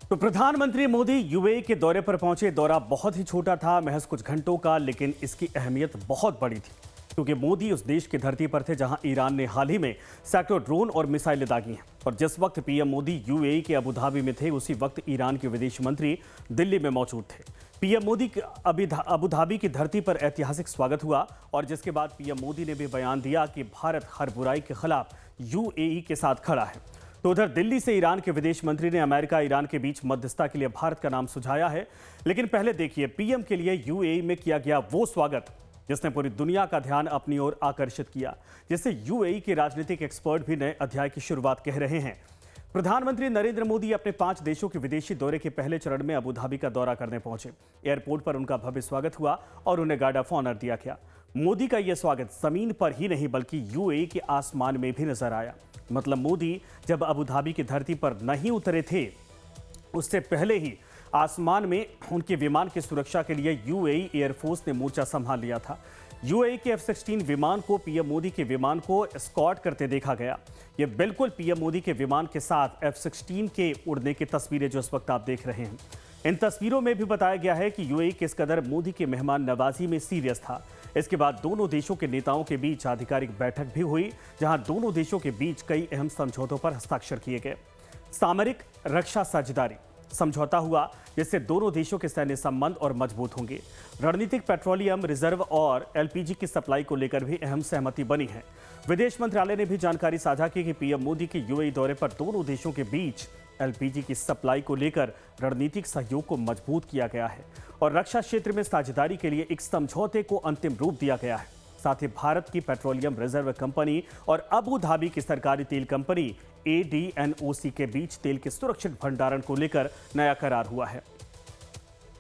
तो प्रधानमंत्री मोदी यूएई के दौरे पर पहुंचे। दौरा बहुत ही छोटा था, महज कुछ घंटों का, लेकिन इसकी अहमियत बहुत बड़ी थी क्योंकि मोदी उस देश की धरती पर थे जहां ईरान ने हाल ही में सैकड़ों ड्रोन और मिसाइलें दागी हैं। और जिस वक्त पीएम मोदी यूएई के अबू धाबी में थे, उसी वक्त ईरान के विदेश मंत्री दिल्ली में मौजूद थे। पीएम मोदी का अबू धाबी की धरती पर ऐतिहासिक स्वागत हुआ और जिसके बाद पीएम मोदी ने भी बयान दिया कि भारत हर बुराई के खिलाफ यूएई के साथ खड़ा है। तो उधर दिल्ली से ईरान के विदेश मंत्री ने अमेरिका ईरान के बीच मध्यस्थता के लिए भारत का नाम सुझाया है। लेकिन पहले देखिए पीएम के लिए यूएई में किया गया वो स्वागत जिसने पूरी दुनिया का ध्यान अपनी ओर आकर्षित किया, जिससे यूएई के राजनीतिक एक्सपर्ट भी नए अध्याय की शुरुआत कह रहे हैं। प्रधानमंत्री नरेंद्र मोदी अपने 5 देशों के विदेशी दौरे के पहले चरण में अबू धाबी का दौरा करने पहुंचे। एयरपोर्ट पर उनका भव्य स्वागत हुआ और उन्हें गार्ड ऑफ ऑनर दिया गया। मोदी का यह स्वागत जमीन पर ही नहीं बल्कि यूएई के आसमान में भी नजर आया। मतलब मोदी जब अबू धाबी की धरती पर नहीं उतरे थे, उससे पहले ही आसमान में उनके विमान की सुरक्षा के लिए यूएई एयरफोर्स ने मोर्चा संभाल लिया था। यूएई के F-16 विमान को पीएम मोदी के विमान को एस्कॉर्ट करते देखा गया। ये बिल्कुल पीएम मोदी के विमान के साथ F-16 के उड़ने की तस्वीरें जो इस वक्त आप देख रहे हैं। इन तस्वीरों में भी बताया गया है कि यूएई किस कदर मोदी के मेहमान नवाजी में सीरियस था। इसके बाद दोनों देशों के नेताओं के बीच आधिकारिक बैठक भी हुई, जहां दोनों देशों के बीच कई अहम समझौतों पर हस्ताक्षर किए गए। सामरिक रक्षा साझेदारी समझौता हुआ, जिससे दोनों देशों के सैन्य संबंध और मजबूत होंगे। रणनीतिक पेट्रोलियम रिजर्व और एलपीजी की सप्लाई को लेकर भी अहम सहमति बनी है। विदेश मंत्रालय ने भी जानकारी साझा की कि पीएम मोदी के यूएई दौरे पर दोनों देशों के बीच एलपीजी की सप्लाई को लेकर रणनीतिक सहयोग को मजबूत किया गया है और रक्षा क्षेत्र में साझेदारी के लिए एक समझौते को अंतिम रूप दिया गया है। साथ ही भारत की पेट्रोलियम रिजर्व कंपनी और अबू धाबी की सरकारी तेल कंपनी ADNOC के बीच तेल के सुरक्षित भंडारण को लेकर नया करार हुआ है।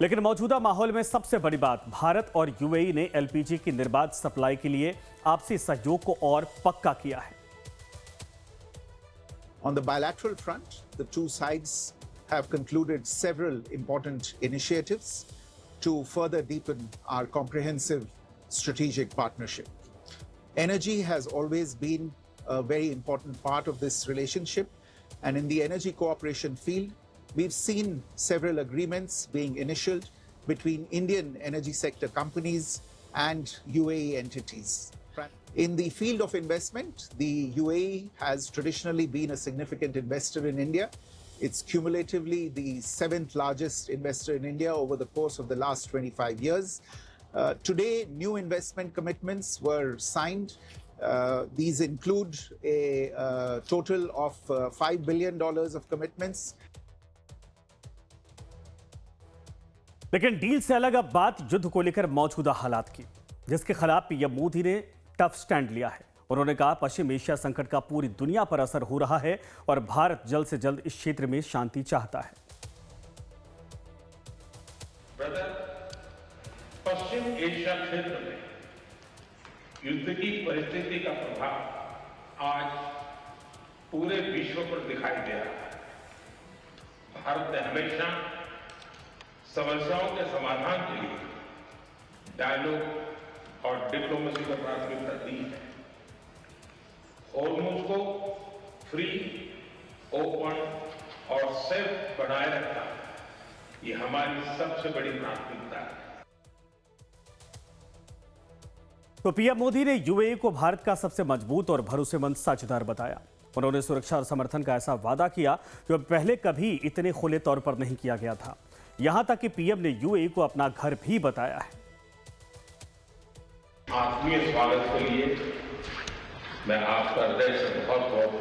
लेकिन मौजूदा माहौल में सबसे बड़ी बात, भारत और यूएई ने एलपीजी की निर्बाध सप्लाई के लिए आपसी सहयोग को और पक्का किया है। On the bilateral front, the two sides have concluded several important initiatives to further deepen our comprehensive strategic partnership. Energy has always been a very important part of this relationship, and in the energy cooperation field, we've seen several agreements being initialed between Indian energy sector companies and UAE entities. In the field of investment, the UAE has traditionally been a significant investor in India. It's cumulatively the 7th largest investor in India over the course of the last 25 years. Today, new investment commitments were signed. These include a total of $5 billion of commitments. लेकिन deal से अलग अब बात युद्ध को लेकर मौजूदा हालात की, जिसके खिलाफ पीएम मोदी ने टफ स्टैंड लिया है। उन्होंने कहा पश्चिम एशिया संकट का पूरी दुनिया पर असर हो रहा है और भारत जल्द से जल्द इस क्षेत्र में शांति चाहता है। पश्चिम एशिया क्षेत्र में युद्ध की परिस्थिति का प्रभाव आज पूरे विश्व पर दिखाई दे रहा है। भारत ने हमेशा समस्याओं के समाधान के लिए डायलॉग और डिप्लोमेसी को प्राथमिकता दी है। हॉर्मुज़ को फ्री, ओपन और सेफ बनाए रखना, ये हमारी सबसे बड़ी प्राथमिकता है। तो पीएम मोदी ने यूएई को भारत का सबसे मजबूत और भरोसेमंद साझेदार बताया। उन्होंने सुरक्षा और समर्थन का ऐसा वादा किया जो पहले कभी इतने खुले तौर पर नहीं किया गया था। यहां तक कि पीएम ने यूएई को अपना घर भी बताया है। आत्मीय स्वागत के लिए मैं आपका हृदय से बहुत बहुत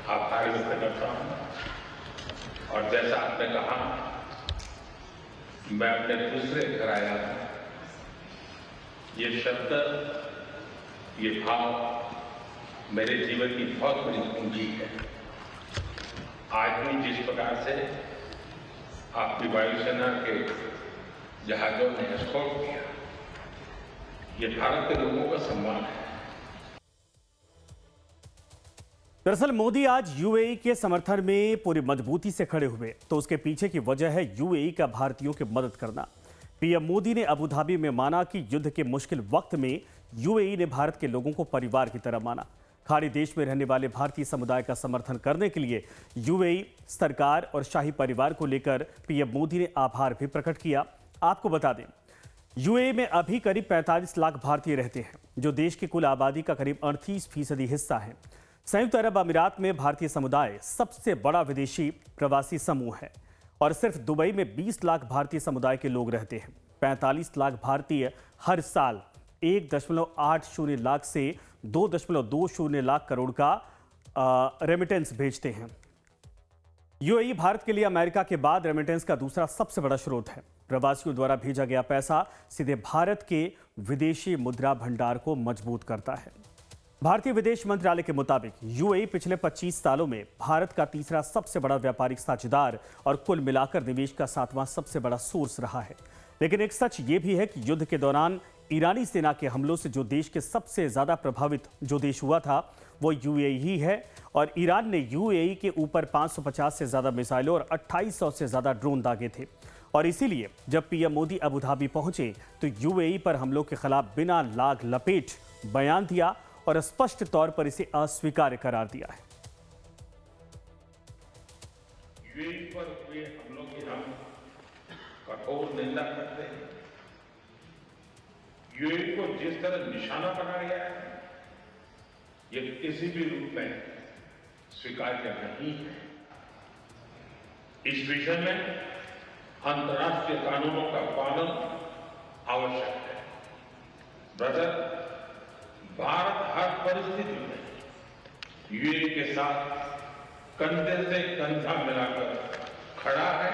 आभार व्यक्त करता हूं। और जैसा आपने कहा, मैं अपने दूसरे घर आया हूं। ये शब्द, ये भाव मेरे जीवन की बहुत बड़ी पूंजी है। आज भी जिस प्रकार से आपकी वायुसेना के जहाजों ने एस्कॉर्ट किया, ये भारत के लोगों का सम्मान है। दरअसल मोदी आज यूएई के समर्थन में पूरी मजबूती से खड़े हुए, तो उसके पीछे की वजह है यूएई का भारतीयों की मदद करना। पीएम मोदी ने अबू धाबी में माना कि युद्ध के मुश्किल वक्त में यूएई ने भारत के लोगों को परिवार की तरह माना। खाड़ी देश में रहने वाले भारतीय समुदाय का समर्थन करने के लिए यूएई सरकार और शाही परिवार को लेकर पीएम मोदी ने आभार भी प्रकट किया। आपको बता दें, यूएई में अभी करीब 45 लाख भारतीय रहते हैं, जो देश की कुल आबादी का करीब 38% हिस्सा है। संयुक्त अरब अमीरात में भारतीय समुदाय सबसे बड़ा विदेशी प्रवासी समूह है और सिर्फ दुबई में 20 लाख भारतीय समुदाय के लोग रहते हैं। 45 लाख भारतीय हर साल 1.80 लाख से 2.20 लाख करोड़ का रेमिटेंस भेजते हैं। यूएई भारत के लिए अमेरिका के बाद रेमिटेंस का दूसरा सबसे बड़ा स्रोत है। प्रवासियों द्वारा भेजा गया पैसा सीधे भारत के विदेशी मुद्रा भंडार को मजबूत करता है। भारतीय विदेश मंत्रालय के मुताबिक यूएई पिछले 25 सालों में भारत का तीसरा सबसे बड़ा व्यापारिक साझेदार और कुल मिलाकर निवेश का 7वां सबसे बड़ा सोर्स रहा है। लेकिन एक सच ये भी है कि युद्ध के दौरान ईरानी सेना के हमलों से जो देश के सबसे ज्यादा प्रभावित जो देश हुआ था वो यूएई ही है और ईरान ने यूएई के ऊपर 550 से ज्यादा मिसाइलों और 2800 से ज्यादा ड्रोन दागे थे। और इसीलिए जब पीएम मोदी अबू धाबी पहुंचे तो यूएई पर हमलों के खिलाफ बिना लाग लपेट बयान दिया और स्पष्ट तौर पर इसे अस्वीकार्य करार दिया है। यूएई पर हुए हमलों की हम कठोर निंदा करते हैं। यूएई को जिस तरह निशाना बनाया गया है, ये किसी भी रूप में स्वीकार्य नहीं है। इस विषय में अंतर्राष्ट्रीय कानूनों का पालन आवश्यक है। ब्रदर, भारत हर परिस्थिति में यूएई के साथ कंधे से कंधा मिलाकर खड़ा है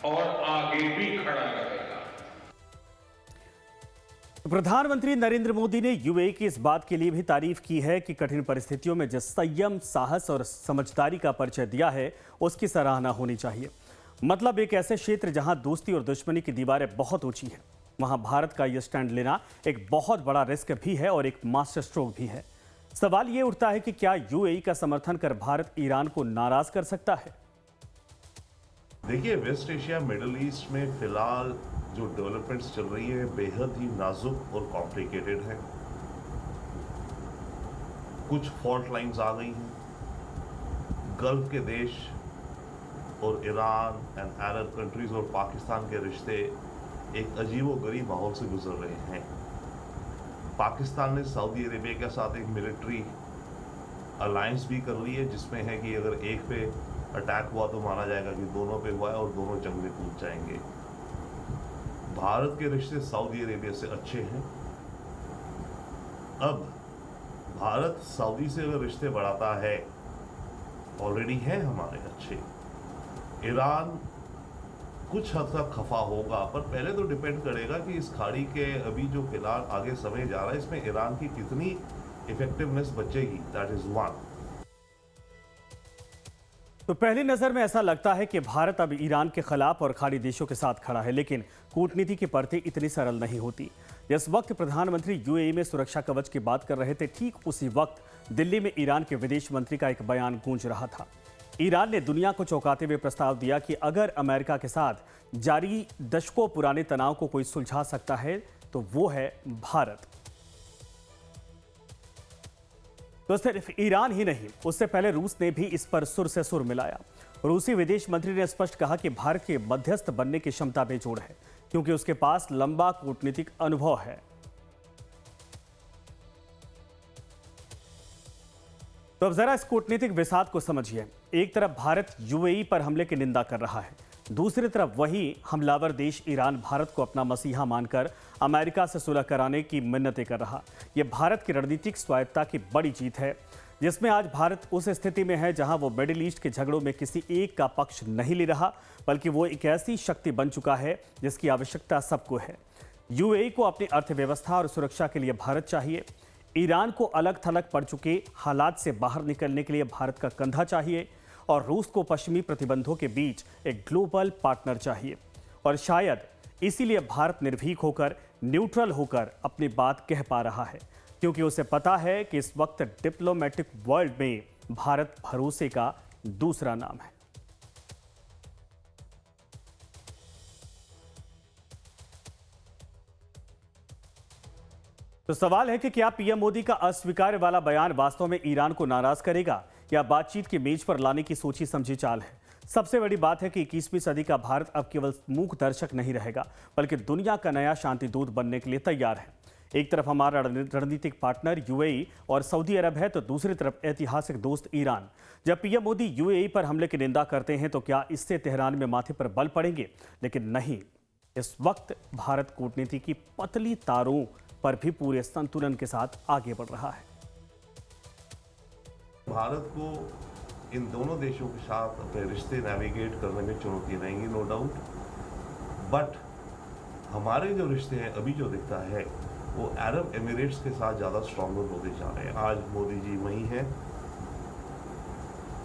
और आगे भी खड़ा रहेगा। प्रधानमंत्री नरेंद्र मोदी ने यूएई की इस बात के लिए भी तारीफ की है कि कठिन परिस्थितियों में जिस संयम, साहस और समझदारी का परिचय दिया है उसकी सराहना होनी चाहिए। मतलब एक ऐसे क्षेत्र जहां दोस्ती और दुश्मनी की दीवारें बहुत ऊंची हैं, वहां भारत का यह स्टैंड लेना एक बहुत बड़ा रिस्क भी है और एक मास्टर स्ट्रोक भी है। सवाल यह उठता है कि क्या यूएई का समर्थन कर भारत ईरान को नाराज कर सकता है? देखिए, वेस्ट एशिया, मिडिल ईस्ट में फिलहाल जो डेवलपमेंट्स चल रही है बेहद ही नाजुक और कॉम्प्लिकेटेड है। कुछ फॉल्ट लाइंस आ गई हैं। गल्फ के देश और ईरान एंड अरब कंट्रीज और पाकिस्तान के रिश्ते एक अजीबोगरीब माहौल से गुजर रहे हैं। पाकिस्तान ने सऊदी अरेबिया के साथ एक मिलिट्री अलायंस भी कर ली है, जिसमें है कि अगर एक पे अटैक हुआ तो माना जाएगा कि दोनों पे हुआ है और दोनों जंग में कूद जाएंगे। भारत के रिश्ते सऊदी अरेबिया से अच्छे हैं। अब भारत सऊदी से अगर रिश्ते बढ़ाता है, ऑलरेडी हैं हमारे अच्छे। ईरान कुछ हद तक खफा होगा, पर पहले तो डिपेंड करेगा कि इस खाड़ी के अभी जो फिलहाल आगे समय जा रहा है इसमें ईरान की कितनी इफेक्टिवनेस बचेगी। That is one. तो पहली नजर में ऐसा लगता है कि भारत अब ईरान के खिलाफ और खाड़ी देशों के साथ खड़ा है, लेकिन कूटनीति की परतें इतनी सरल नहीं होती। जिस वक्त प्रधानमंत्री यूएई में सुरक्षा कवच की बात कर रहे थे, ठीक उसी वक्त दिल्ली में ईरान के विदेश मंत्री का एक बयान गूंज रहा था। ईरान ने दुनिया को चौंकाते हुए प्रस्ताव दिया कि अगर अमेरिका के साथ जारी दशकों पुराने तनाव को कोई सुलझा सकता है तो वो है भारत। तो सिर्फ ईरान ही नहीं, उससे पहले रूस ने भी इस पर सुर से सुर मिलाया। रूसी विदेश मंत्री ने स्पष्ट कहा कि भारत के मध्यस्थ बनने की क्षमता बेजोड़ है, क्योंकि उसके पास लंबा कूटनीतिक अनुभव है। तो अब जरा इस कूटनीतिक विसात को समझिए। एक तरफ भारत यूएई पर हमले की निंदा कर रहा है, दूसरी तरफ वही हमलावर देश ईरान भारत को अपना मसीहा मानकर अमेरिका से सुलह कराने की मिन्नतें कर रहा। यह भारत की रणनीतिक स्वायत्तता की बड़ी जीत है, जिसमें आज भारत उस स्थिति में है जहां वो मिडिल ईस्ट के झगड़ों में किसी एक का पक्ष नहीं ले रहा, बल्कि वो एक ऐसी शक्ति बन चुका है जिसकी आवश्यकता सबको है। यूएई को अपनी अर्थव्यवस्था और सुरक्षा के लिए भारत चाहिए। ईरान को अलग थलग पड़ चुके हालात से बाहर निकलने के लिए भारत का कंधा चाहिए और रूस को पश्चिमी प्रतिबंधों के बीच एक ग्लोबल पार्टनर चाहिए। और शायद इसीलिए भारत निर्भीक होकर, न्यूट्रल होकर अपनी बात कह पा रहा है, क्योंकि उसे पता है कि इस वक्त डिप्लोमेटिक वर्ल्ड में भारत भरोसे का दूसरा नाम है। तो सवाल है कि क्या पीएम मोदी का अस्वीकार्य वाला बयान वास्तव में ईरान को नाराज करेगा या बातचीत की मेज पर लाने की सोची समझी चाल है। सबसे बड़ी बात है कि 21वीं सदी का भारत अब केवल मूक दर्शक नहीं रहेगा, बल्कि दुनिया का नया शांति दूत बनने के लिए तैयार है। एक तरफ हमारा रणनीतिक पार्टनर यूएई और सऊदी अरब है, तो दूसरी तरफ ऐतिहासिक दोस्त ईरान। जब पीएम मोदी यूएई पर हमले की निंदा करते हैं तो क्या इससे तेहरान में माथे पर बल पड़ेंगे? लेकिन नहीं, इस वक्त भारत कूटनीति की पतली तारों पर भी पूरे संतुलन के साथ आगे बढ़ रहा है। भारत को इन दोनों देशों के साथ अपने रिश्ते नेविगेट करने में चुनौती रहेंगी, नो डाउट। बट हमारे जो रिश्ते हैं अभी जो दिखता है वो अरब एमिरेट्स के साथ ज़्यादा स्ट्रॉन्गर होते जा रहे हैं। आज मोदी जी वहीं हैं।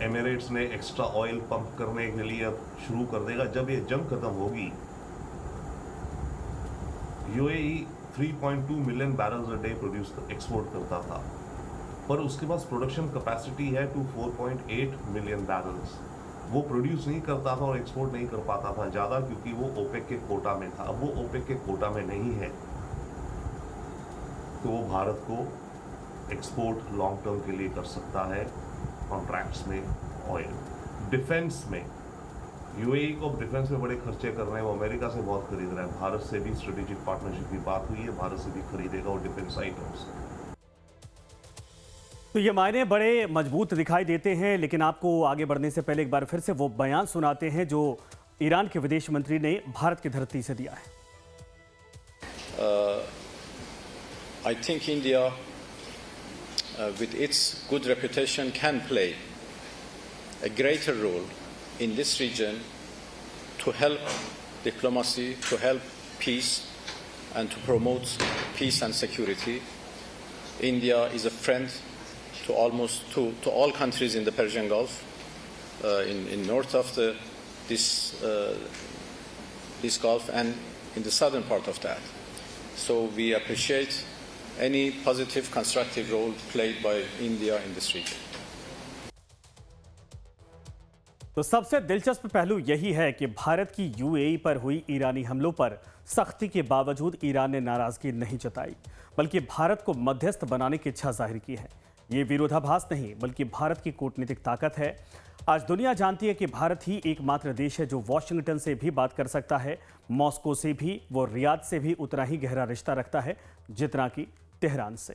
एमिरेट्स ने एक्स्ट्रा ऑयल पंप करने के लिए अब शुरू कर देगा। जब ये जंग खत्म होगी, UAE 3.2 million barrels a day export करता था, पर उसके पास प्रोडक्शन कैपेसिटी है टू 4.8 मिलियन बैरल्स। वो प्रोड्यूस नहीं करता था और एक्सपोर्ट नहीं कर पाता था ज़्यादा, क्योंकि वो ओपेक के कोटा में था। अब वो ओपेक के कोटा में नहीं है, तो वो भारत को एक्सपोर्ट लॉन्ग टर्म के लिए कर सकता है कॉन्ट्रैक्ट्स में ऑयल। डिफेंस में यूएई को डिफेंस में बड़े खर्चे कर रहे हैं, वो अमेरिका से बहुत खरीद रहे हैं। भारत से भी स्ट्रेटेजिक पार्टनरशिप की बात हुई है, भारत से भी खरीदेगा और डिफेंस आइटम्स। तो ये मायने बड़े मजबूत दिखाई देते हैं, लेकिन आपको आगे बढ़ने से पहले एक बार फिर से वो बयान सुनाते हैं जो ईरान के विदेश मंत्री ने भारत की धरती से दिया है। I think India, with its good reputation, can play a greater role in this region to help diplomacy, to help peace, and to promote peace and security. India is a friend to all countries in the Persian Gulf, in north of this Gulf and in the southern part of that. So we appreciate any positive, constructive role played by India in this region. तो सबसे दिलचस्प पहलू यही है कि भारत की UAE पर हुई ईरानी हमलों पर सख्ती के बावजूद ईरान ने नाराजगी नहीं जताई, बल्कि भारत को मध्यस्थ बनाने की इच्छा जाहिर की है। ये विरोधाभास नहीं, बल्कि भारत की कूटनीतिक ताकत है। आज दुनिया जानती है कि भारत ही एकमात्र देश है जो वॉशिंगटन से भी बात कर सकता है, मॉस्को से भी, वो रियाद से भी उतना ही गहरा रिश्ता रखता है जितना कि तेहरान से।